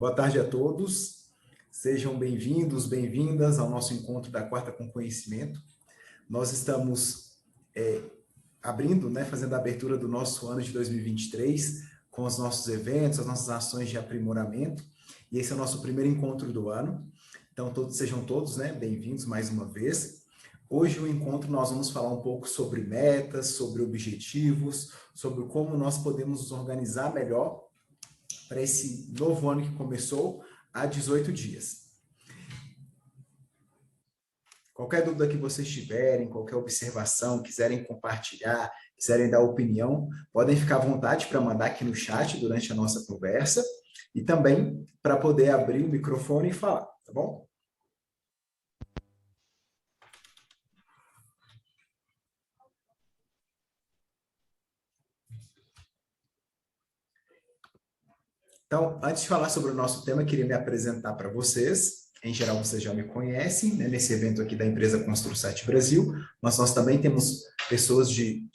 Boa tarde a todos. Sejam bem-vindos, bem-vindas ao nosso encontro da Quarta com Conhecimento. Nós estamos abrindo, fazendo a abertura do nosso ano de 2023 com os nossos eventos, as nossas ações de aprimoramento. E esse é o nosso primeiro encontro do ano. Então, sejam todos bem-vindos mais uma vez. Hoje, no encontro, nós vamos falar um pouco sobre metas, sobre objetivos, sobre como nós podemos nos organizar melhor para esse novo ano que começou há 18 dias. Qualquer dúvida que vocês tiverem, qualquer observação, quiserem compartilhar, quiserem dar opinião, podem ficar à vontade para mandar aqui no chat durante a nossa conversa e também para poder abrir o microfone e falar, tá bom? Então, antes de falar sobre o nosso tema, eu queria me apresentar para vocês. Em geral, vocês já me conhecem, nesse evento aqui da empresa Construsat Brasil, mas nós também temos pessoas de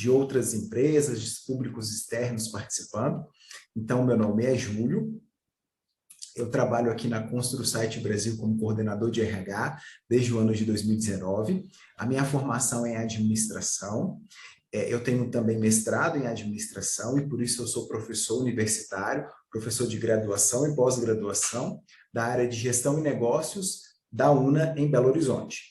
outras empresas, de públicos externos participando. Então, meu nome é Júlio, eu trabalho aqui na Construsat Brasil como coordenador de RH desde o ano de 2019. A minha formação é em administração. Eu tenho também mestrado em administração e por isso eu sou professor universitário, professor de graduação e pós-graduação da área de gestão e negócios da UNA em Belo Horizonte.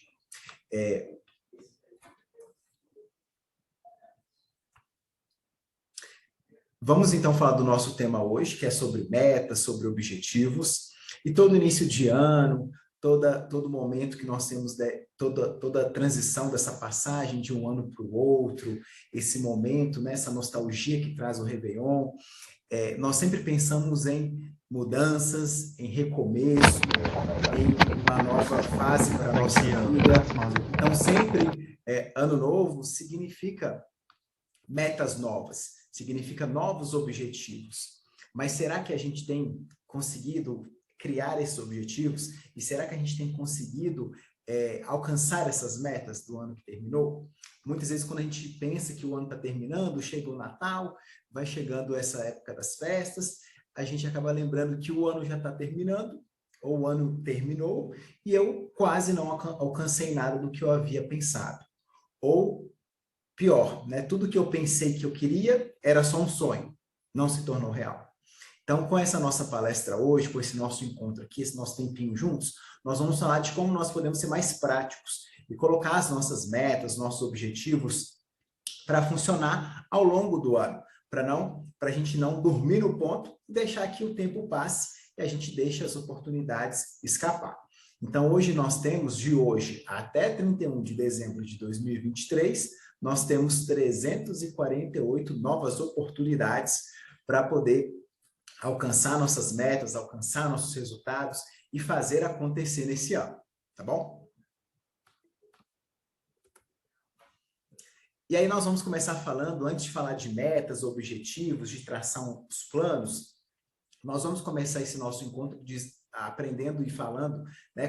Vamos então falar do nosso tema hoje, que é sobre metas, sobre objetivos, e todo início de ano, todo momento que nós temos, toda a transição dessa passagem de um ano para o outro, esse momento, essa nostalgia que traz o Réveillon, nós sempre pensamos em mudanças, em recomeço, em uma nova fase para a nossa vida. Então, sempre, ano novo significa metas novas, significa novos objetivos. Mas será que a gente tem conseguido criar esses objetivos? E será que a gente tem conseguido alcançar essas metas do ano que terminou? Muitas vezes, quando a gente pensa que o ano está terminando, chega o Natal, vai chegando essa época das festas, a gente acaba lembrando que o ano já está terminando, ou o ano terminou, e eu quase não alcancei nada do que eu havia pensado. Ou pior, tudo que eu pensei que eu queria era só um sonho, não se tornou real. Então, com essa nossa palestra hoje, com esse nosso encontro aqui, esse nosso tempinho juntos, nós vamos falar de como nós podemos ser mais práticos e colocar as nossas metas, nossos objetivos para funcionar ao longo do ano, para a gente não dormir no ponto e deixar que o tempo passe e a gente deixe as oportunidades escapar. Então, hoje nós temos, de hoje até 31 de dezembro de 2023, nós temos 348 novas oportunidades para poder alcançar nossas metas, alcançar nossos resultados e fazer acontecer nesse ano, tá bom? E aí nós vamos começar falando, antes de falar de metas, objetivos, de traçar os planos, nós vamos começar esse nosso encontro aprendendo e falando,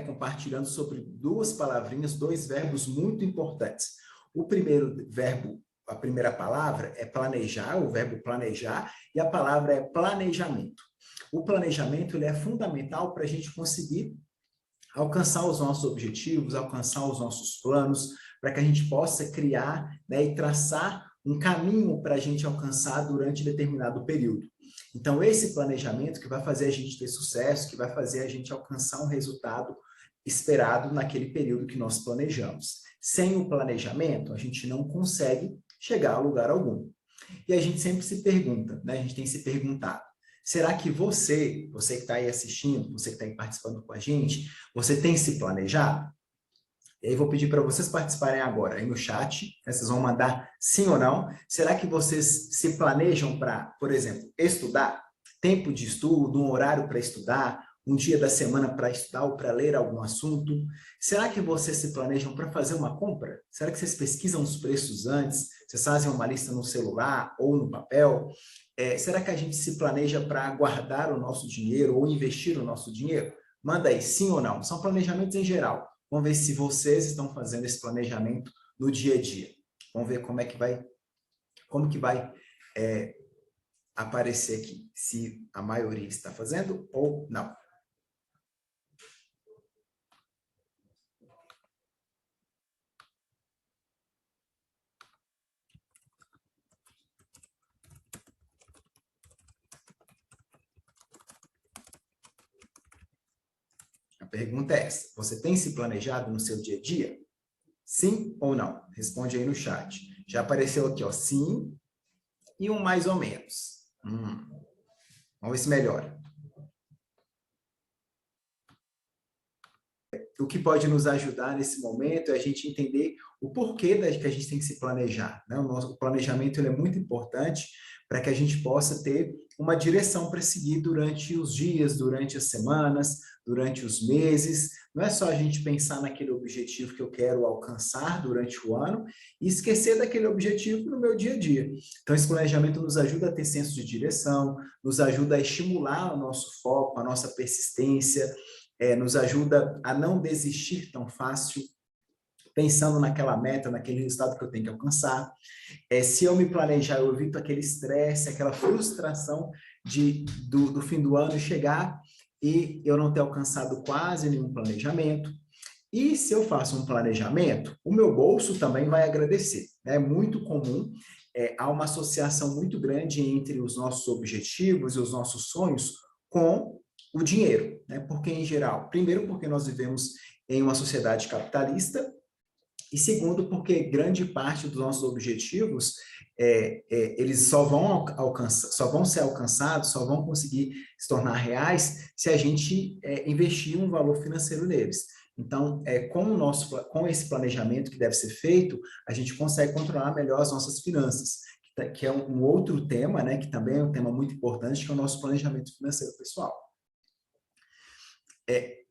compartilhando sobre duas palavrinhas, dois verbos muito importantes. O primeiro verbo, a primeira palavra é planejar, o verbo planejar, e a palavra é planejamento. O planejamento ele é fundamental para a gente conseguir alcançar os nossos objetivos, alcançar os nossos planos, para que a gente possa criar e traçar um caminho para a gente alcançar durante determinado período. Então, esse planejamento que vai fazer a gente ter sucesso, que vai fazer a gente alcançar um resultado esperado naquele período que nós planejamos. Sem o planejamento, a gente não consegue chegar a lugar algum. E a gente sempre se pergunta, a gente tem se perguntado, será que você que está aí assistindo, você que está aí participando com a gente, você tem se planejado? E aí vou pedir para vocês participarem agora aí no chat, vocês vão mandar sim ou não. Será que vocês se planejam para, por exemplo, estudar? Tempo de estudo, um horário para estudar, um dia da semana para estudar ou para ler algum assunto? Será que vocês se planejam para fazer uma compra? Será que vocês pesquisam os preços antes? Vocês fazem uma lista no celular ou no papel? Será que a gente se planeja para guardar o nosso dinheiro ou investir o nosso dinheiro? Manda aí, sim ou não. São planejamentos em geral. Vamos ver se vocês estão fazendo esse planejamento no dia a dia. Vamos ver como que vai aparecer aqui se a maioria está fazendo ou não. A pergunta é essa: você tem se planejado no seu dia a dia? Sim ou não? Responde aí no chat. Já apareceu aqui, ó, sim e um mais ou menos. Vamos ver se melhora. O que pode nos ajudar nesse momento é a gente entender o porquê que a gente tem que se planejar, né? O planejamento ele é muito importante para que a gente possa ter uma direção para seguir durante os dias, durante as semanas, durante os meses. Não é só a gente pensar naquele objetivo que eu quero alcançar durante o ano e esquecer daquele objetivo no meu dia a dia. Então, esse planejamento nos ajuda a ter senso de direção, nos ajuda a estimular o nosso foco, a nossa persistência, nos ajuda a não desistir tão fácil, pensando naquela meta, naquele resultado que eu tenho que alcançar. Se eu me planejar, eu evito aquele estresse, aquela frustração do fim do ano chegar e eu não ter alcançado quase nenhum planejamento. E se eu faço um planejamento, o meu bolso também vai agradecer. É muito comum, há uma associação muito grande entre os nossos objetivos e os nossos sonhos com o dinheiro, né? Porque, em geral, primeiro, porque nós vivemos em uma sociedade capitalista, e segundo, porque grande parte dos nossos objetivos eles só vão ser alcançados, só vão conseguir se tornar reais se a gente investir um valor financeiro neles. Então, com esse planejamento que deve ser feito, a gente consegue controlar melhor as nossas finanças, que é um outro tema, né, que também é um tema muito importante, que é o nosso planejamento financeiro pessoal.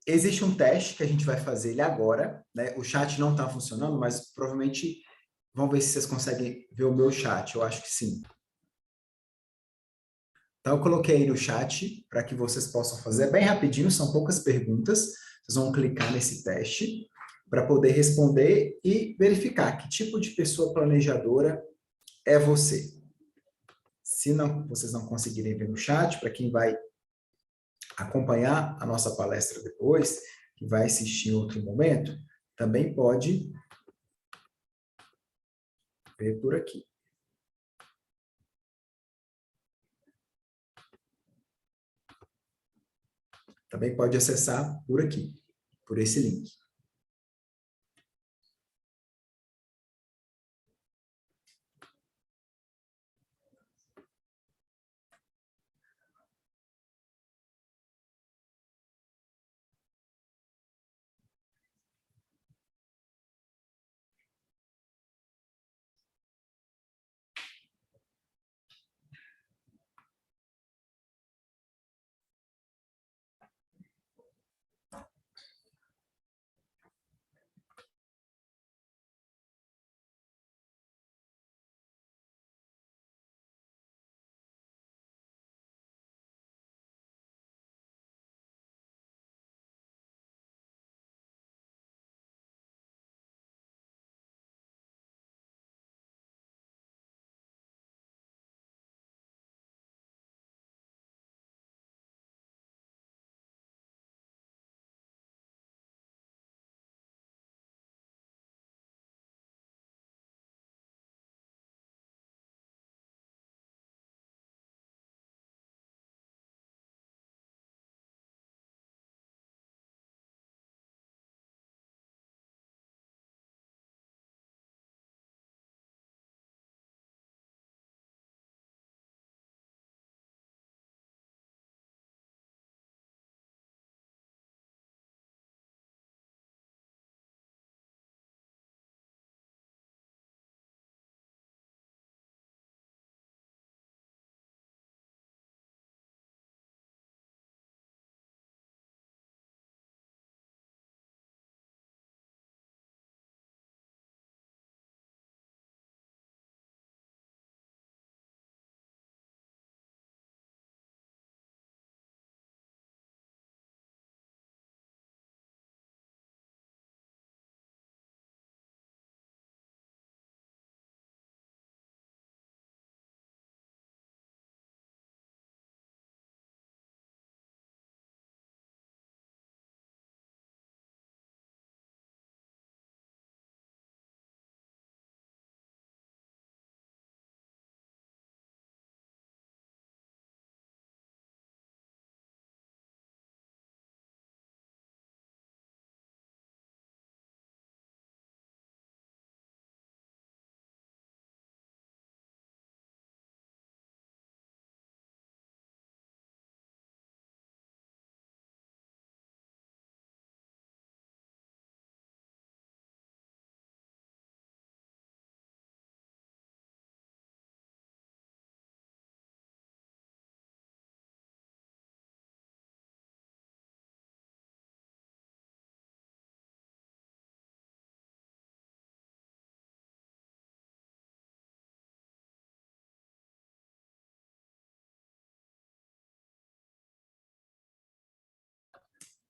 Existe um teste que a gente vai fazer ele agora, né? O chat não está funcionando, mas provavelmente, vamos ver se vocês conseguem ver o meu chat, eu acho que sim. Então, eu coloquei aí no chat para que vocês possam fazer bem rapidinho, são poucas perguntas, vocês vão clicar nesse teste para poder responder e verificar que tipo de pessoa planejadora é você. Se não, vocês não conseguirem ver no chat, para quem vai acompanhar a nossa palestra depois, que vai assistir em outro momento, também pode ver por aqui. Também pode acessar por aqui, por esse link.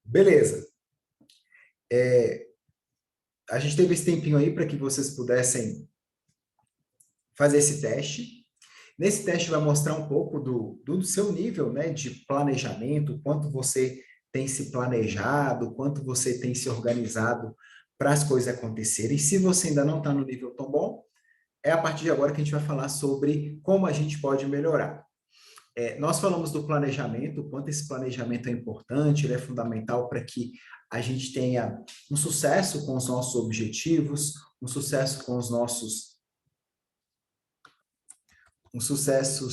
Beleza. A gente teve esse tempinho aí para que vocês pudessem fazer esse teste. Nesse teste vai mostrar um pouco do seu nível, né, de planejamento, quanto você tem se planejado, quanto você tem se organizado para as coisas acontecerem. E se você ainda não está no nível tão bom, é a partir de agora que a gente vai falar sobre como a gente pode melhorar. Nós falamos do planejamento, o quanto esse planejamento é importante, ele é fundamental para que a gente tenha um sucesso com os nossos objetivos, um sucesso com os nossos um sucesso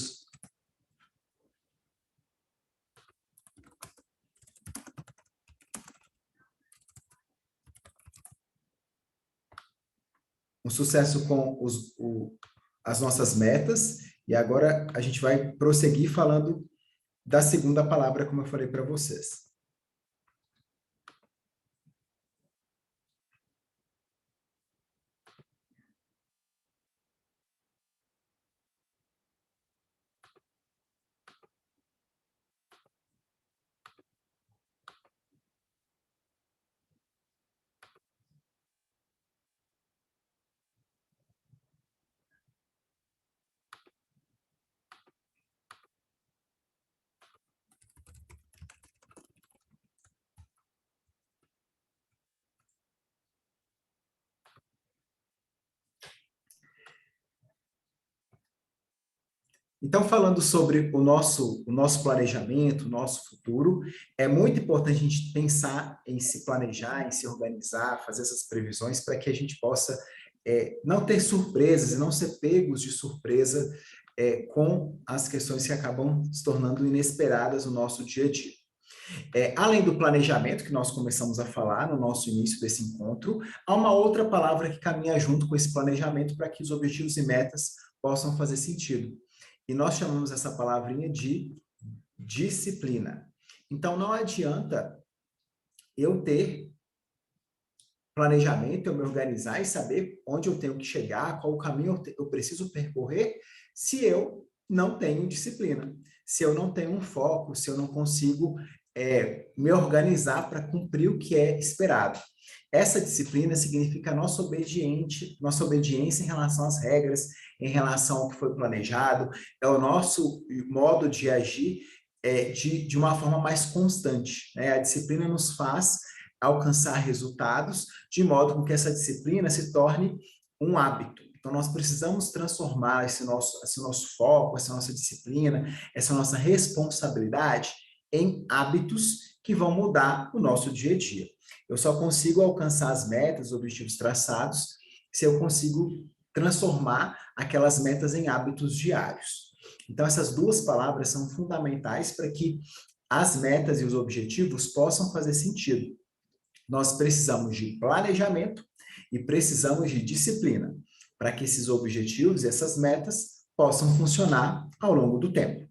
um sucesso com as nossas metas. E agora a gente vai prosseguir falando da segunda palavra, como eu falei para vocês. Então, falando sobre o nosso planejamento, o nosso futuro, é muito importante a gente pensar em se planejar, em se organizar, fazer essas previsões para que a gente possa não ter surpresas e não ser pegos de surpresa com as questões que acabam se tornando inesperadas no nosso dia a dia. Além do planejamento, que nós começamos a falar no nosso início desse encontro, há uma outra palavra que caminha junto com esse planejamento para que os objetivos e metas possam fazer sentido. E nós chamamos essa palavrinha de disciplina. Então, não adianta eu ter planejamento, eu me organizar e saber onde eu tenho que chegar, qual o caminho eu preciso percorrer, se eu não tenho disciplina, se eu não tenho um foco, se eu não consigo me organizar para cumprir o que é esperado. Essa disciplina significa nossa obediência em relação às regras, em relação ao que foi planejado, é o nosso modo de agir de uma forma mais constante, né? A disciplina nos faz alcançar resultados, de modo com que essa disciplina se torne um hábito. Então, nós precisamos transformar esse nosso foco, essa nossa disciplina, essa nossa responsabilidade em hábitos que vão mudar o nosso dia a dia. Eu só consigo alcançar as metas, os objetivos traçados, se eu consigo transformar aquelas metas em hábitos diários. Então, essas duas palavras são fundamentais para que as metas e os objetivos possam fazer sentido. Nós precisamos de planejamento e precisamos de disciplina para que esses objetivos e essas metas possam funcionar ao longo do tempo.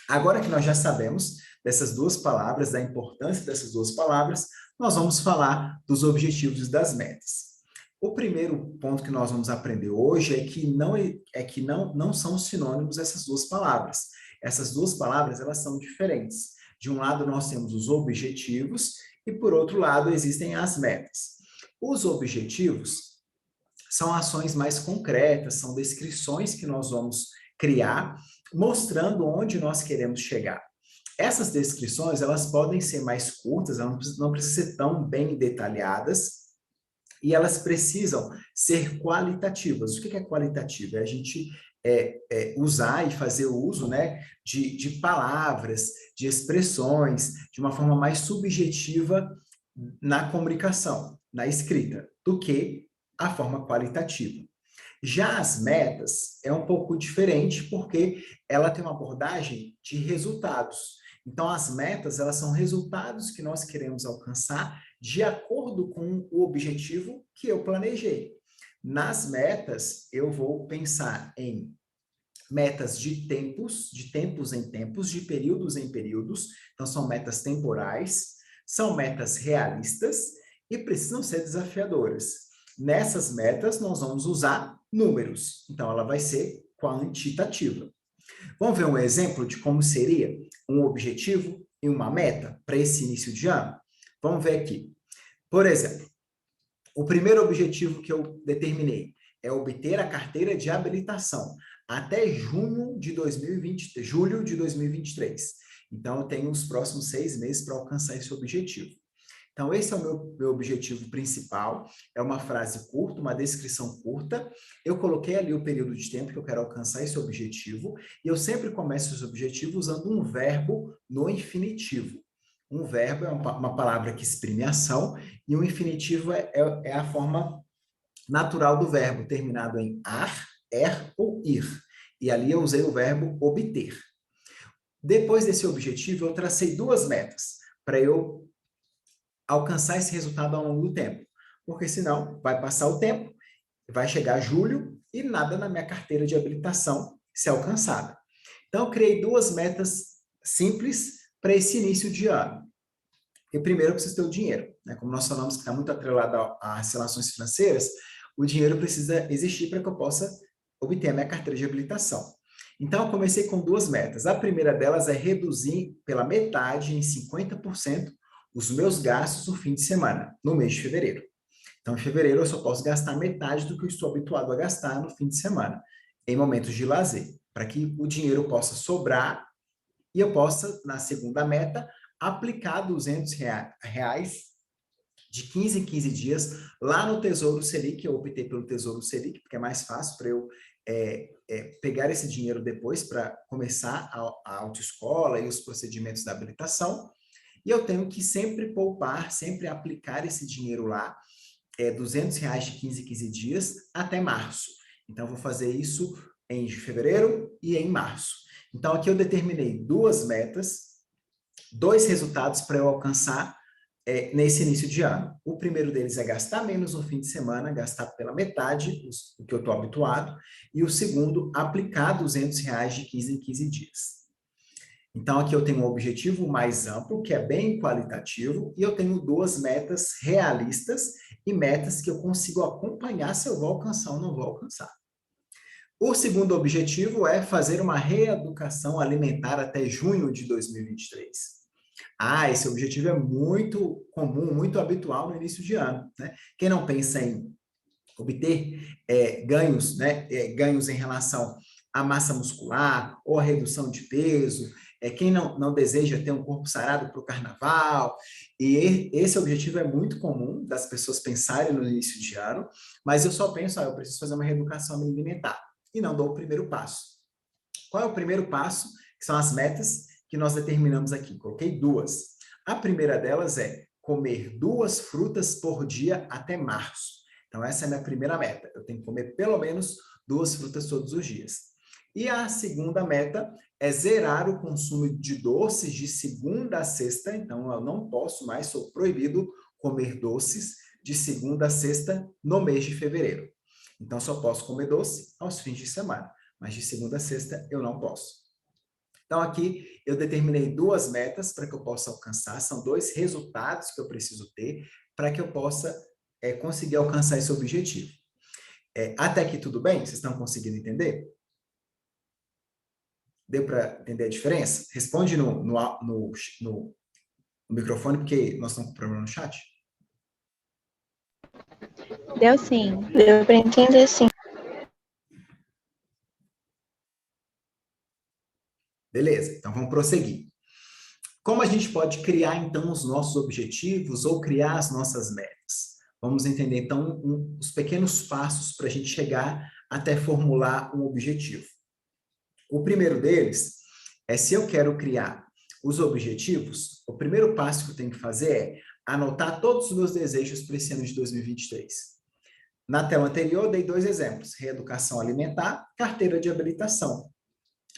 Agora que nós já sabemos dessas duas palavras, da importância dessas duas palavras, nós vamos falar dos objetivos e das metas. O primeiro ponto que nós vamos aprender hoje é que não são sinônimos essas duas palavras. Essas duas palavras, elas são diferentes. De um lado, nós temos os objetivos e, por outro lado, existem as metas. Os objetivos são ações mais concretas, são descrições que nós vamos criar, mostrando onde nós queremos chegar. Essas descrições, elas podem ser mais curtas, elas não precisam ser tão bem detalhadas, e elas precisam ser qualitativas. O que é qualitativo? É a gente usar e fazer uso, né, de palavras, de expressões, de uma forma mais subjetiva na comunicação, na escrita, do que a forma qualitativa. Já as metas é um pouco diferente, porque ela tem uma abordagem de resultados. Então, as metas, elas são resultados que nós queremos alcançar de acordo com o objetivo que eu planejei. Nas metas, eu vou pensar em metas de tempos em tempos, de períodos em períodos. Então, são metas temporais, são metas realistas e precisam ser desafiadoras. Nessas metas, nós vamos usar números. Então, ela vai ser quantitativa. Vamos ver um exemplo de como seria um objetivo em uma meta para esse início de ano? Vamos ver aqui. Por exemplo, o primeiro objetivo que eu determinei é obter a carteira de habilitação até julho de 2023. Então, eu tenho os próximos 6 meses para alcançar esse objetivo. Então, esse é o meu objetivo principal. É uma frase curta, uma descrição curta. Eu coloquei ali o período de tempo que eu quero alcançar esse objetivo. E eu sempre começo esse objetivo usando um verbo no infinitivo. Um verbo é uma palavra que exprime ação, e o infinitivo é a forma natural do verbo, terminado em ar, ou ir. E ali eu usei o verbo obter. Depois desse objetivo, eu tracei 2 metas para eu alcançar esse resultado ao longo do tempo. Porque senão vai passar o tempo, vai chegar julho e nada na minha carteira de habilitação ser alcançada. Então, eu criei 2 metas simples para esse início de ano. Porque primeiro eu preciso ter o dinheiro, né? Como nós falamos que está muito atrelado às relações financeiras, o dinheiro precisa existir para que eu possa obter a minha carteira de habilitação. Então, eu comecei com 2 metas. A primeira delas é reduzir pela metade, em 50%, os meus gastos no fim de semana, no mês de fevereiro. Então, em fevereiro, eu só posso gastar metade do que eu estou habituado a gastar no fim de semana, em momentos de lazer, para que o dinheiro possa sobrar e eu possa, na segunda meta, aplicar R$ 200 de 15 em 15 dias lá no Tesouro Selic. Eu optei pelo Tesouro Selic, porque é mais fácil para eu pegar esse dinheiro depois para começar a autoescola e os procedimentos da habilitação. E eu tenho que sempre poupar, sempre aplicar esse dinheiro lá, R$ 200 de 15 em 15 dias, até março. Então, eu vou fazer isso em fevereiro e em março. Então, aqui eu determinei 2 metas, 2 resultados para eu alcançar nesse início de ano. O primeiro deles é gastar menos no fim de semana, gastar pela metade o que eu estou habituado, e o segundo, aplicar R$ 200 de 15 em 15 dias. Então, aqui eu tenho um objetivo mais amplo, que é bem qualitativo, e eu tenho 2 metas realistas e metas que eu consigo acompanhar se eu vou alcançar ou não vou alcançar. O segundo objetivo é fazer uma reeducação alimentar até junho de 2023. Esse objetivo é muito comum, muito habitual no início de ano, né? Quem não pensa em obter ganhos, né? Ganhos em relação à massa muscular ou à redução de peso, quem não deseja ter um corpo sarado para o carnaval, e esse objetivo é muito comum das pessoas pensarem no início de ano, mas eu só penso, eu preciso fazer uma reeducação alimentar, e não dou o primeiro passo. Qual é o primeiro passo? Que são as metas que nós determinamos aqui. Coloquei 2. A primeira delas é comer 2 frutas por dia até março. Então, essa é a minha primeira meta. Eu tenho que comer pelo menos 2 frutas todos os dias. E a segunda meta é zerar o consumo de doces de segunda a sexta. Então, eu não posso mais, sou proibido comer doces de segunda a sexta no mês de fevereiro. Então, só posso comer doce aos fins de semana, mas de segunda a sexta eu não posso. Então, aqui eu determinei 2 metas para que eu possa alcançar, são 2 resultados que eu preciso ter para que eu possa conseguir alcançar esse objetivo. Até aqui tudo bem? Vocês estão conseguindo entender? Deu para entender a diferença? Responde no microfone, porque nós estamos com problema no chat. Deu sim, deu para entender sim. Beleza, então vamos prosseguir. Como a gente pode criar, então, os nossos objetivos ou criar as nossas metas? Vamos entender, então, os pequenos passos para a gente chegar até formular um objetivo. O primeiro deles é, se eu quero criar os objetivos, o primeiro passo que eu tenho que fazer é anotar todos os meus desejos para esse ano de 2023. Na tela anterior, eu dei 2 exemplos: reeducação alimentar, carteira de habilitação.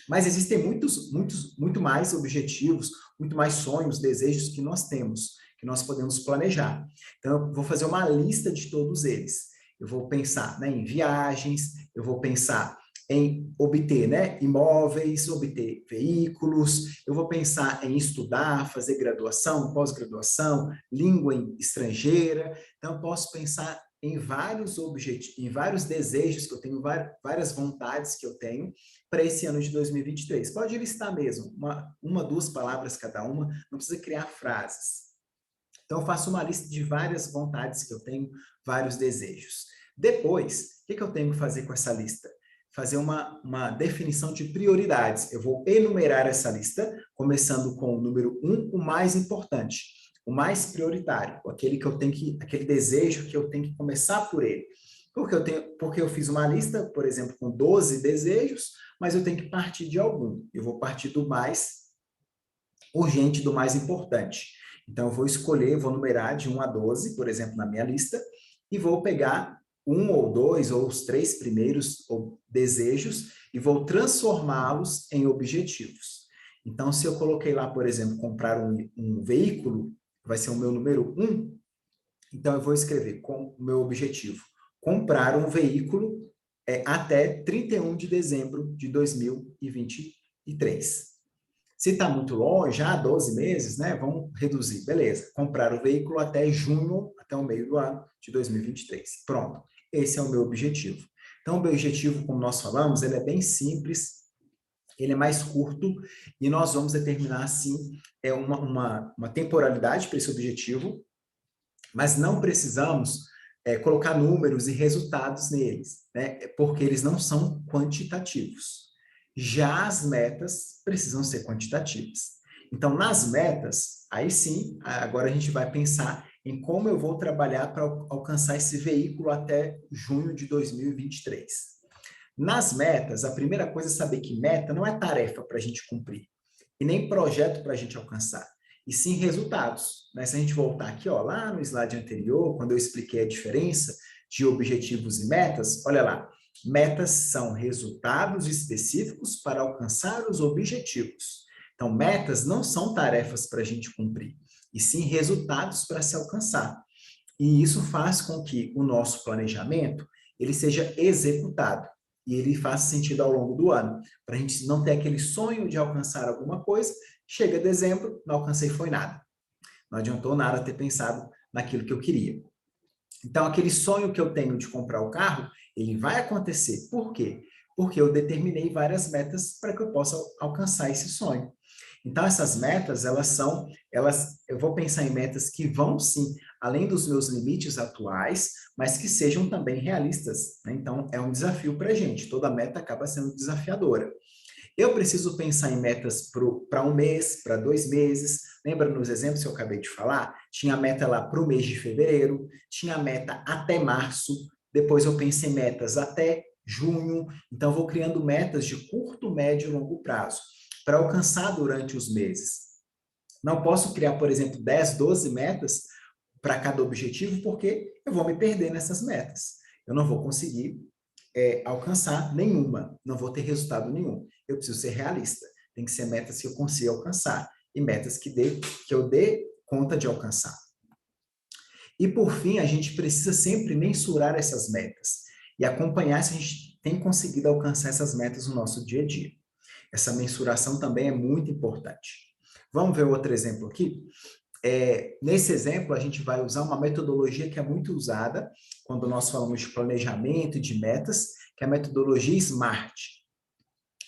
Mas existem muito mais objetivos, muito mais sonhos, desejos que nós temos, que nós podemos planejar. Então, eu vou fazer uma lista de todos eles. Eu vou pensar, né, em viagens, eu vou pensar em obter, né, imóveis, obter veículos, eu vou pensar em estudar, fazer graduação, pós-graduação, língua estrangeira. Então, eu posso pensar em vários objetivos, em vários desejos que eu tenho, várias vontades que eu tenho para esse ano de 2023. Pode listar mesmo, uma, duas palavras cada uma, não precisa criar frases. Então, eu faço uma lista de várias vontades que eu tenho, vários desejos. Depois, o que eu tenho que fazer com essa lista? Fazer uma definição de prioridades. Eu vou enumerar essa lista, começando com o número 1, o mais importante, o mais prioritário, aquele desejo que eu tenho que começar por ele. Porque eu fiz uma lista, por exemplo, com 12 desejos, mas eu tenho que partir de algum. Eu vou partir do mais urgente, do mais importante. Então, eu vou escolher, vou numerar de 1 a 12, por exemplo, na minha lista, e vou pegar um ou dois, ou os 3 primeiros desejos, e vou transformá-los em objetivos. Então, se eu coloquei lá, por exemplo, comprar um veículo, vai ser o meu número 1, então eu vou escrever com o meu objetivo, comprar um veículo até 31 de dezembro de 2023. Se está muito longe, 12 meses, né? Vamos reduzir. Beleza. Comprar o veículo até junho, até o meio do ano de 2023. Pronto. Esse é o meu objetivo. Então, o meu objetivo, como nós falamos, ele é bem simples, ele é mais curto, e nós vamos determinar, assim, uma temporalidade para esse objetivo, mas não precisamos colocar números e resultados neles, né? Porque eles não são quantitativos. Já as metas precisam ser quantitativas. Então, nas metas, aí sim, agora a gente vai pensar em como eu vou trabalhar para alcançar esse veículo até junho de 2023. Nas metas, a primeira coisa é saber que meta não é tarefa para a gente cumprir, e nem projeto para a gente alcançar, e sim resultados. Né? Se a gente voltar aqui, ó, lá no slide anterior, quando eu expliquei a diferença de objetivos e metas, olha lá, metas são resultados específicos para alcançar os objetivos. Então, metas não são tarefas para a gente cumprir, e sim resultados para se alcançar. E isso faz com que o nosso planejamento ele seja executado e ele faça sentido ao longo do ano, para a gente não ter aquele sonho de alcançar alguma coisa, chega dezembro, não alcancei foi nada. Não adiantou nada ter pensado naquilo que eu queria. Então, aquele sonho que eu tenho de comprar o carro, ele vai acontecer. Por quê? Porque eu determinei várias metas para que eu possa alcançar esse sonho. Então, essas metas, eu vou pensar em metas que vão, sim, além dos meus limites atuais, mas que sejam também realistas. Né? Então, é um desafio para a gente. Toda meta acaba sendo desafiadora. Eu preciso pensar em metas para um mês, para 2 meses. Lembra nos exemplos que eu acabei de falar? Tinha meta lá para o mês de fevereiro, tinha meta até março, depois eu pensei em metas até junho. Então, vou criando metas de curto, médio e longo prazo para alcançar durante os meses. Não posso criar, por exemplo, 10, 12 metas para cada objetivo, porque eu vou me perder nessas metas. Eu não vou conseguir alcançar nenhuma, não vou ter resultado nenhum. Eu preciso ser realista. Tem que ser metas que eu consiga alcançar e metas que eu dê conta de alcançar. E, por fim, a gente precisa sempre mensurar essas metas e acompanhar se a gente tem conseguido alcançar essas metas no nosso dia a dia. Essa mensuração também é muito importante. Vamos ver outro exemplo aqui? Nesse exemplo, a gente vai usar uma metodologia que é muito usada quando nós falamos de planejamento e de metas, que é a metodologia SMART.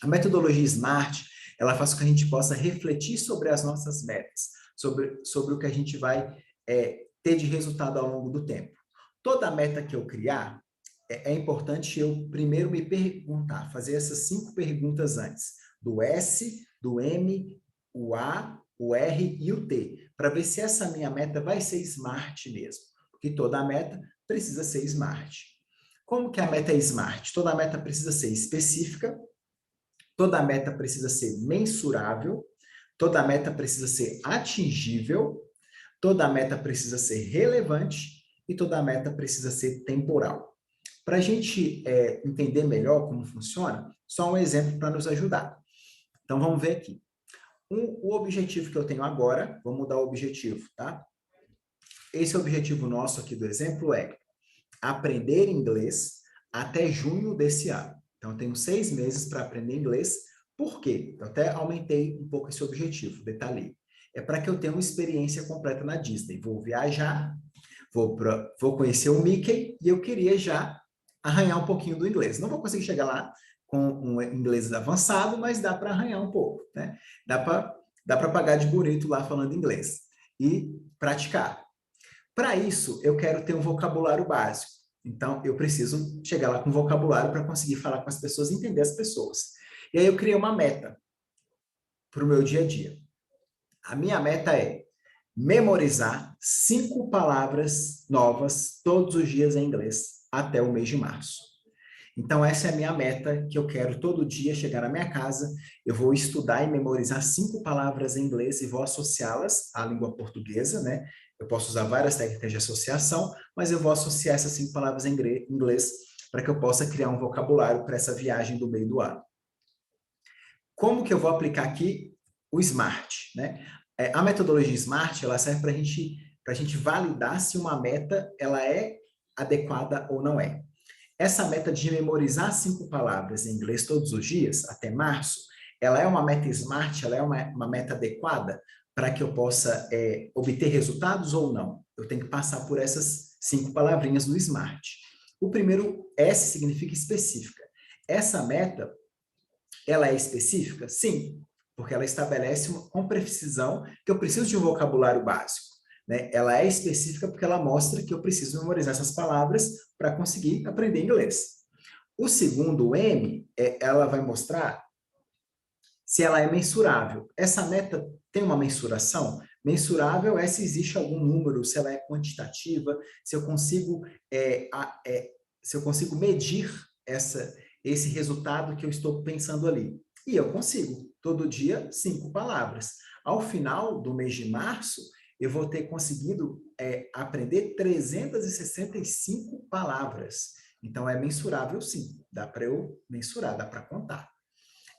A metodologia SMART, ela faz com que a gente possa refletir sobre as nossas metas, sobre o que a gente vai ter de resultado ao longo do tempo. Toda meta que eu criar, é importante eu primeiro me perguntar, fazer essas 5 perguntas antes, do S, do M, o A, o R e o T, para ver se essa minha meta vai ser SMART mesmo, porque toda meta precisa ser SMART. Como que a meta é SMART? Toda meta precisa ser específica, toda meta precisa ser mensurável, toda meta precisa ser atingível, toda meta precisa ser relevante e toda meta precisa ser temporal. Para a gente entender melhor como funciona, só um exemplo para nos ajudar. Então, vamos ver aqui. O objetivo que eu tenho agora, vou mudar o objetivo, tá? Esse objetivo nosso aqui do exemplo é aprender inglês até junho desse ano. Então, eu tenho 6 meses para aprender inglês. Por quê? Eu até aumentei um pouco esse objetivo, detalhei. É para que eu tenha uma experiência completa na Disney. Vou viajar, vou conhecer o Mickey e eu queria já arranhar um pouquinho do inglês. Não vou conseguir chegar lá com um inglês avançado, mas dá para arranhar um pouco, né? Dá para pagar de bonito lá falando inglês e praticar. Para isso, eu quero ter um vocabulário básico. Então, eu preciso chegar lá com vocabulário para conseguir falar com as pessoas e entender as pessoas. E aí eu criei uma meta para o meu dia a dia. A minha meta é memorizar 5 palavras novas todos os dias em inglês até o mês de março. Então, essa é a minha meta, que eu quero todo dia chegar na minha casa, eu vou estudar e memorizar 5 palavras em inglês e vou associá-las à língua portuguesa, né? Eu posso usar várias técnicas de associação, mas eu vou associar essas 5 palavras em inglês para que eu possa criar um vocabulário para essa viagem do meio do ano. Como que eu vou aplicar aqui o SMART, né? A metodologia SMART, ela serve para a gente validar se uma meta ela é adequada ou não é. Essa meta de memorizar 5 palavras em inglês todos os dias, até março, ela é uma meta SMART, ela é uma meta adequada para que eu possa obter resultados ou não? Eu tenho que passar por essas 5 palavrinhas do SMART. O primeiro S significa específica. Essa meta, ela é específica? Sim, porque ela estabelece com precisão que eu preciso de um vocabulário básico. Né? Ela é específica porque ela mostra que eu preciso memorizar essas palavras para conseguir aprender inglês. O segundo M, ela vai mostrar se ela é mensurável. Essa meta tem uma mensuração? Mensurável é se existe algum número, se ela é quantitativa, se eu consigo, se eu consigo medir esse resultado que eu estou pensando ali. E eu consigo, todo dia, 5 palavras. Ao final do mês de março, eu vou ter conseguido aprender 365 palavras. Então, é mensurável, sim. Dá para eu mensurar, dá para contar.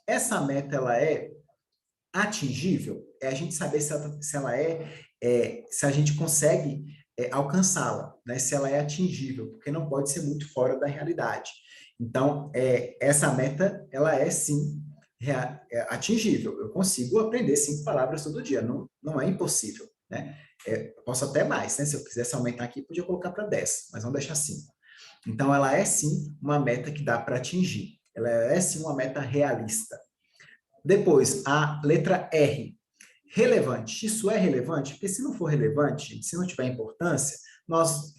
Essa meta, ela é atingível? É a gente saber se a gente consegue alcançá-la, né? Se ela é atingível, porque não pode ser muito fora da realidade. Então, essa meta, ela é, sim, atingível. Eu consigo aprender 5 palavras todo dia, não é impossível, né? Posso até mais, né? Se eu quisesse aumentar aqui, podia colocar para 10, mas vamos deixar 5. Então, ela é, sim, uma meta que dá para atingir. Ela é, sim, uma meta realista. Depois, a letra R. Relevante. Isso é relevante? Porque se não for relevante, se não tiver importância,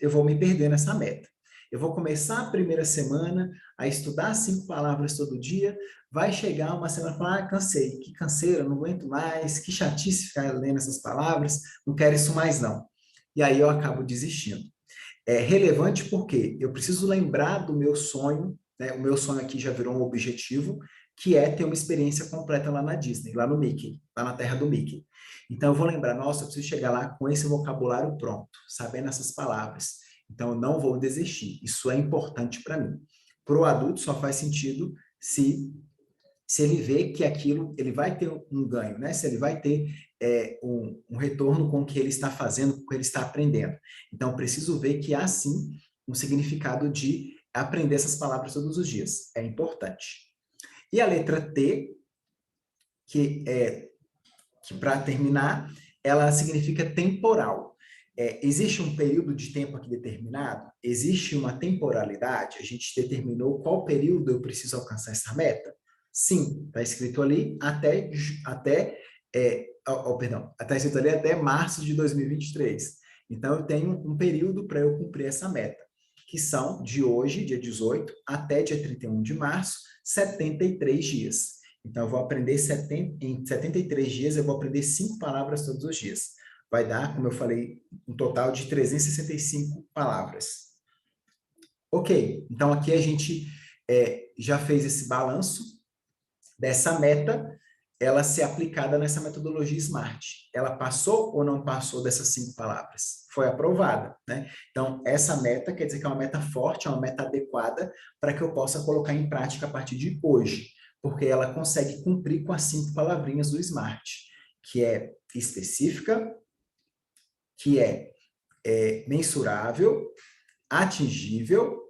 eu vou me perder nessa meta. Eu vou começar a primeira semana a estudar 5 palavras todo dia, vai chegar uma semana e falar, cansei, que canseira, não aguento mais, que chatice ficar lendo essas palavras, não quero isso mais não. E aí eu acabo desistindo. É relevante porque eu preciso lembrar do meu sonho, né? O meu sonho aqui já virou um objetivo, que é ter uma experiência completa lá na Disney, lá no Mickey, lá na terra do Mickey. Então eu vou lembrar, nossa, eu preciso chegar lá com esse vocabulário pronto, sabendo essas palavras. Então eu não vou desistir. Isso é importante para mim. Para o adulto só faz sentido se ele vê que aquilo, ele vai ter um ganho, né? Se ele vai ter um retorno com o que ele está fazendo, com o que ele está aprendendo. Então, preciso ver que há, sim, um significado de aprender essas palavras todos os dias. É importante. E a letra T, que para terminar, ela significa temporal. Existe um período de tempo aqui determinado? Existe uma temporalidade? A gente determinou qual período eu preciso alcançar essa meta? Sim, está escrito ali está escrito ali até março de 2023. Então, eu tenho um período para eu cumprir essa meta, que são de hoje, dia 18, até dia 31 de março, 73 dias. Então, eu vou aprender em 73 dias, eu vou aprender 5 palavras todos os dias. Vai dar, como eu falei, um total de 365 palavras. Ok, então aqui a gente já fez esse balanço dessa meta, ela ser aplicada nessa metodologia SMART. Ela passou ou não passou dessas 5 palavras? Foi aprovada, né? Então, essa meta quer dizer que é uma meta forte, é uma meta adequada para que eu possa colocar em prática a partir de hoje, porque ela consegue cumprir com as 5 palavrinhas do SMART, que é específica, que é mensurável, atingível,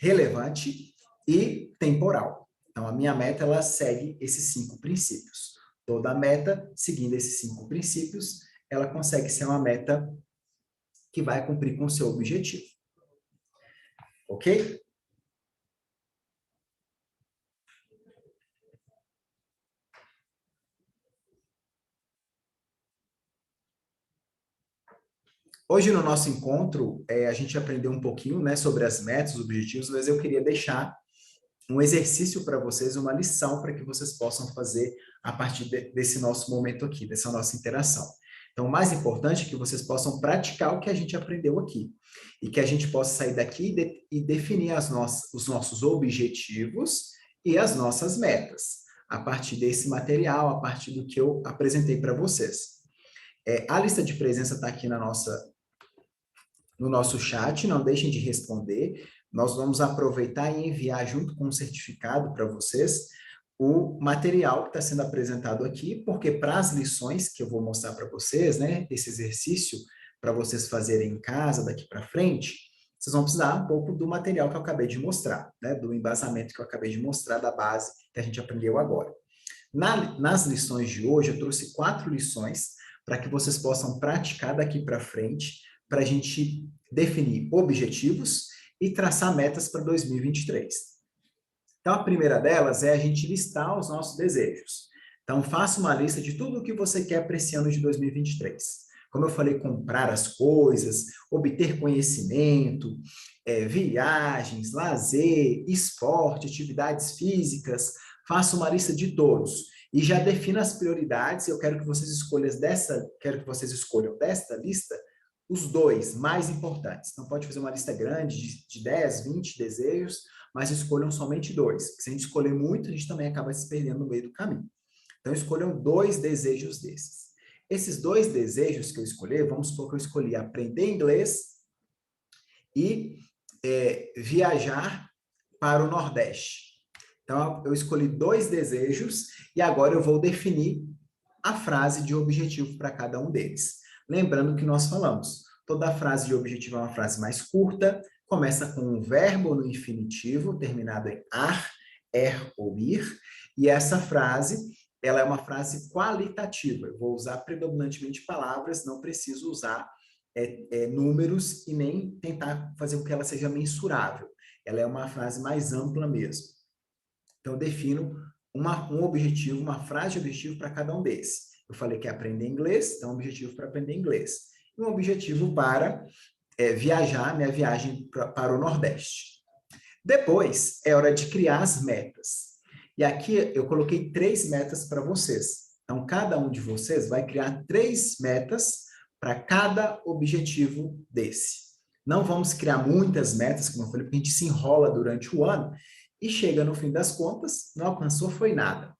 relevante e temporal. Então, a minha meta, ela segue esses 5 princípios. Toda meta, seguindo esses 5 princípios, ela consegue ser uma meta que vai cumprir com o seu objetivo. Ok? Hoje, no nosso encontro, a gente aprendeu um pouquinho, né, sobre as metas, os objetivos, mas eu queria deixar um exercício para vocês, uma lição para que vocês possam fazer a partir desse nosso momento aqui, dessa nossa interação. Então, o mais importante é que vocês possam praticar o que a gente aprendeu aqui e que a gente possa sair daqui e definir os nossos objetivos e as nossas metas, a partir desse material, a partir do que eu apresentei para vocês. A lista de presença está aqui no nosso chat, não deixem de responder. Nós vamos aproveitar e enviar junto com o certificado para vocês o material que está sendo apresentado aqui, porque para as lições que eu vou mostrar para vocês, né, esse exercício para vocês fazerem em casa daqui para frente, vocês vão precisar um pouco do material que eu acabei de mostrar, né, do embasamento que eu acabei de mostrar, da base que a gente aprendeu agora. Nas lições de hoje, eu trouxe 4 lições para que vocês possam praticar daqui para frente, para a gente definir objetivos e traçar metas para 2023. Então, a primeira delas é a gente listar os nossos desejos. Então, faça uma lista de tudo o que você quer para esse ano de 2023. Como eu falei, comprar as coisas, obter conhecimento, viagens, lazer, esporte, atividades físicas. Faça uma lista de todos e já defina as prioridades. Eu quero que vocês escolham desta lista os 2 mais importantes. Não pode fazer uma lista grande de 10, 20 desejos, mas escolham somente 2. Se a gente escolher muito, a gente também acaba se perdendo no meio do caminho. Então, escolham 2 desejos desses. Esses 2 desejos que eu escolhi, vamos supor que eu escolhi aprender inglês e viajar para o Nordeste. Então, eu escolhi 2 desejos e agora eu vou definir a frase de objetivo para cada um deles. Lembrando que nós falamos, toda frase de objetivo é uma frase mais curta, começa com um verbo no infinitivo, terminado em ar, ou ir, e essa frase, ela é uma frase qualitativa. Eu vou usar predominantemente palavras, não preciso usar números e nem tentar fazer com que ela seja mensurável. Ela é uma frase mais ampla mesmo. Então, eu defino um objetivo, uma frase de objetivo para cada um desses. Eu falei que é aprender inglês, então um objetivo para aprender inglês. E um objetivo para viajar, minha viagem para o Nordeste. Depois, é hora de criar as metas. E aqui eu coloquei 3 metas para vocês. Então, cada um de vocês vai criar 3 metas para cada objetivo desse. Não vamos criar muitas metas, como eu falei, porque a gente se enrola durante o ano e chega no fim das contas, não alcançou foi nada.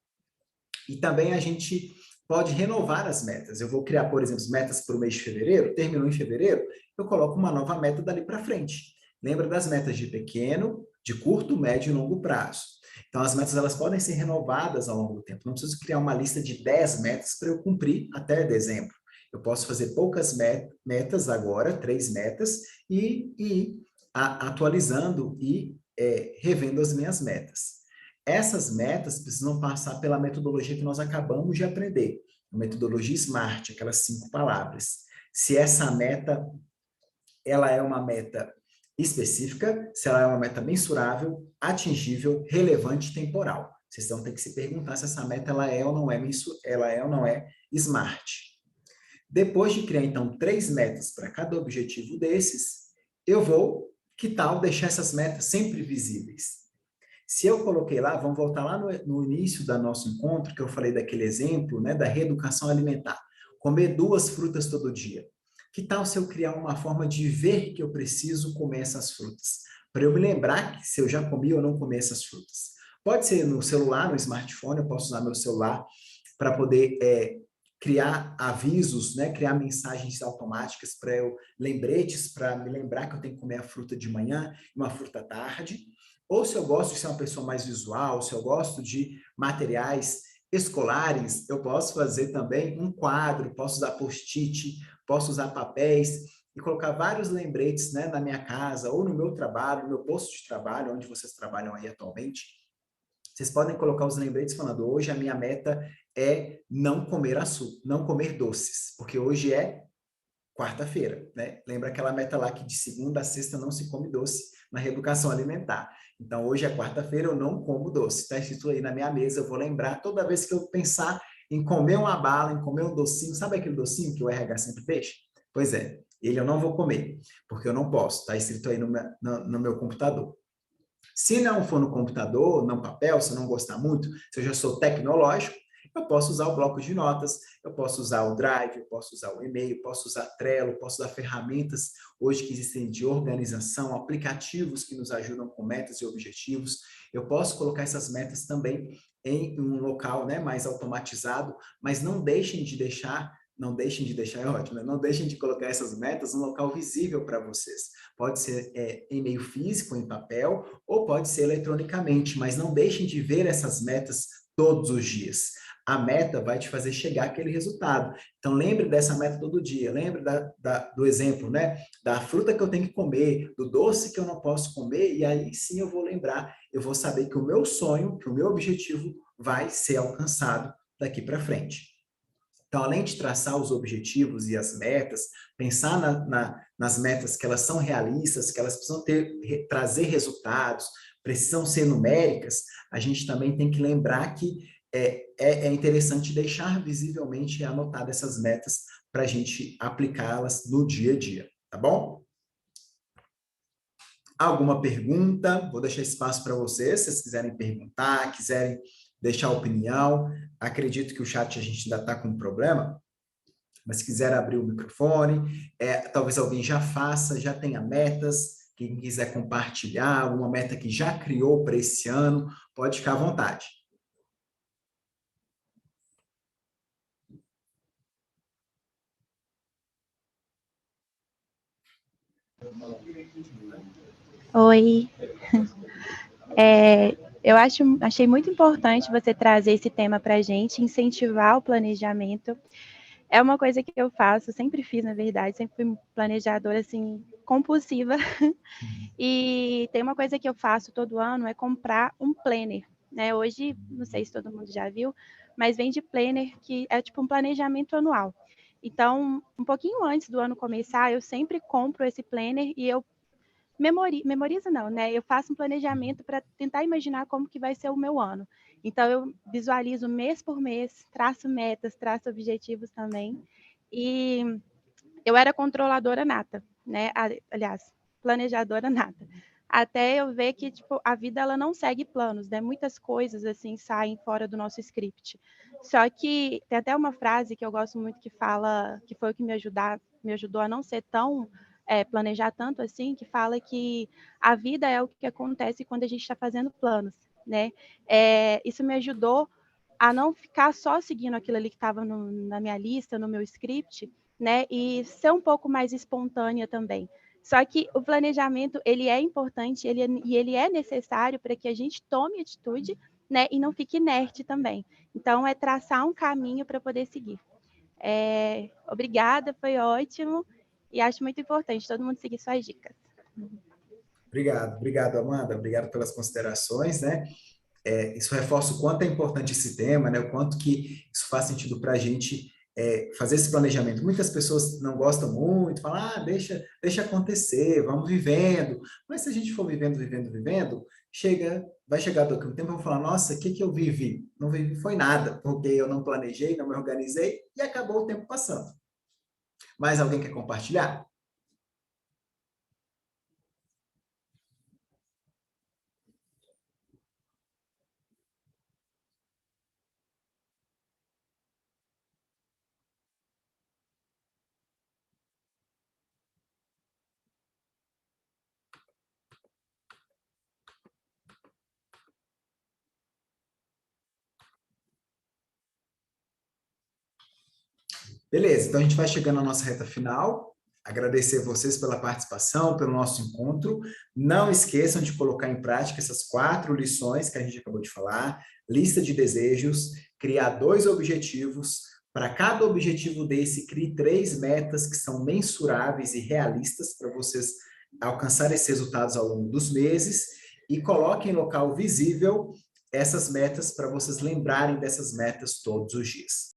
E também a gente pode renovar as metas. Eu vou criar, por exemplo, metas para o mês de fevereiro, terminou em fevereiro, eu coloco uma nova meta dali para frente. Lembra das metas de pequeno, de curto, médio e longo prazo. Então, as metas elas podem ser renovadas ao longo do tempo. Não preciso criar uma lista de 10 metas para eu cumprir até dezembro. Eu posso fazer poucas metas agora, 3 metas, e ir atualizando e revendo as minhas metas. Essas metas precisam passar pela metodologia que nós acabamos de aprender, a metodologia SMART, aquelas 5 palavras. Se essa meta ela é uma meta específica, se ela é uma meta mensurável, atingível, relevante e temporal. Vocês vão ter que se perguntar se essa meta ela é ou não é SMART. Depois de criar, então, 3 metas para cada objetivo desses, eu vou, que tal, deixar essas metas sempre visíveis? Se eu coloquei lá, vamos voltar lá no início do nosso encontro, que eu falei daquele exemplo, né, da reeducação alimentar. Comer 2 frutas todo dia. Que tal se eu criar uma forma de ver que eu preciso comer essas frutas? Para eu me lembrar que se eu já comi ou não comi essas frutas. Pode ser no celular, no smartphone, eu posso usar meu celular para poder criar avisos, né, criar mensagens automáticas para lembretes, para me lembrar que eu tenho que comer a fruta de manhã e uma fruta à tarde. Ou se eu gosto de ser uma pessoa mais visual, se eu gosto de materiais escolares, eu posso fazer também um quadro, posso usar post-it, posso usar papéis e colocar vários lembretes, né, na minha casa ou no meu trabalho, no meu posto de trabalho, onde vocês trabalham aí atualmente. Vocês podem colocar os lembretes falando, hoje a minha meta é não comer açúcar, não comer doces, porque hoje é quarta-feira, né? Lembra aquela meta lá que de segunda a sexta não se come doce na reeducação alimentar. Então, hoje é quarta-feira, eu não como doce. Está escrito aí na minha mesa, eu vou lembrar toda vez que eu pensar em comer uma bala, em comer um docinho, sabe aquele docinho que o RH sempre deixa? Pois é, ele eu não vou comer, porque eu não posso, está escrito aí no meu computador. Se não for no computador, no papel, se eu não gostar muito, se eu já sou tecnológico, eu posso usar o bloco de notas, eu posso usar o Drive, eu posso usar o e-mail, posso usar Trello, posso usar ferramentas hoje que existem de organização, aplicativos que nos ajudam com metas e objetivos. Eu posso colocar essas metas também em um local, né, mais automatizado, mas não deixem de deixar é ótimo, né? Não deixem de colocar essas metas num local visível para vocês. Pode ser em meio físico, em papel, ou pode ser eletronicamente, mas não deixem de ver essas metas todos os dias. A meta vai te fazer chegar àquele resultado. Então, lembre dessa meta todo dia. Lembre do exemplo, né? Da fruta que eu tenho que comer, do doce que eu não posso comer, e aí sim eu vou lembrar, eu vou saber que o meu sonho, que o meu objetivo vai ser alcançado daqui para frente. Então, além de traçar os objetivos e as metas, pensar nas metas que elas são realistas, que elas precisam trazer resultados, precisam ser numéricas, a gente também tem que lembrar que é interessante deixar visivelmente anotadas essas metas para a gente aplicá-las no dia a dia, tá bom? Alguma pergunta? Vou deixar espaço para vocês, se vocês quiserem perguntar, quiserem deixar opinião. Acredito que o chat a gente ainda está com um problema, mas se quiser abrir o microfone, talvez alguém já faça, já tenha metas, quem quiser compartilhar alguma meta que já criou para esse ano, pode ficar à vontade. Oi. Eu achei muito importante você trazer esse tema para a gente, incentivar o planejamento. É uma coisa que eu faço, sempre fiz, na verdade, sempre fui planejadora, assim, compulsiva. E tem uma coisa que eu faço todo ano, é comprar um planner, né? Hoje, não sei se todo mundo já viu, mas vende planner que é tipo um planejamento anual. Então, um pouquinho antes do ano começar, eu sempre compro esse planner e eu memorizo não, né? Eu faço um planejamento para tentar imaginar como que vai ser o meu ano. Então, eu visualizo mês por mês, traço metas, traço objetivos também. E eu era controladora nata, né? Aliás, planejadora nata. Até eu ver que tipo, a vida ela não segue planos, né? Muitas coisas assim saem fora do nosso script. Só que tem até uma frase que eu gosto muito que fala, que foi o que me ajudou a não ser tão planejar tanto assim, que fala que a vida é o que acontece quando a gente está fazendo planos, né? Isso me ajudou a não ficar só seguindo aquilo ali que estava na minha lista, no meu script, né? E ser um pouco mais espontânea também. Só que o planejamento, ele é importante e ele é necessário para que a gente tome atitude, né? E não fique inerte também. Então, é traçar um caminho para poder seguir. Obrigada, foi ótimo. E acho muito importante todo mundo seguir suas dicas. Obrigado, Amanda. Obrigado pelas considerações, né? Isso reforça o quanto é importante esse tema, né? O quanto que isso faz sentido para a gente fazer esse planejamento. Muitas pessoas não gostam muito, falam, deixa acontecer, vamos vivendo. Mas se a gente for vivendo, vai chegar daqui a um tempo e vou falar, nossa, o que eu vivi? Não vivi foi nada, porque eu não planejei, não me organizei e acabou o tempo passando. Mais alguém quer compartilhar? Beleza, então a gente vai chegando à nossa reta final. Agradecer vocês pela participação, pelo nosso encontro. Não esqueçam de colocar em prática essas 4 lições que a gente acabou de falar. Lista de desejos, criar 2 objetivos. Para cada objetivo desse, crie 3 metas que são mensuráveis e realistas para vocês alcançar esses resultados ao longo dos meses. E coloque em local visível essas metas para vocês lembrarem dessas metas todos os dias.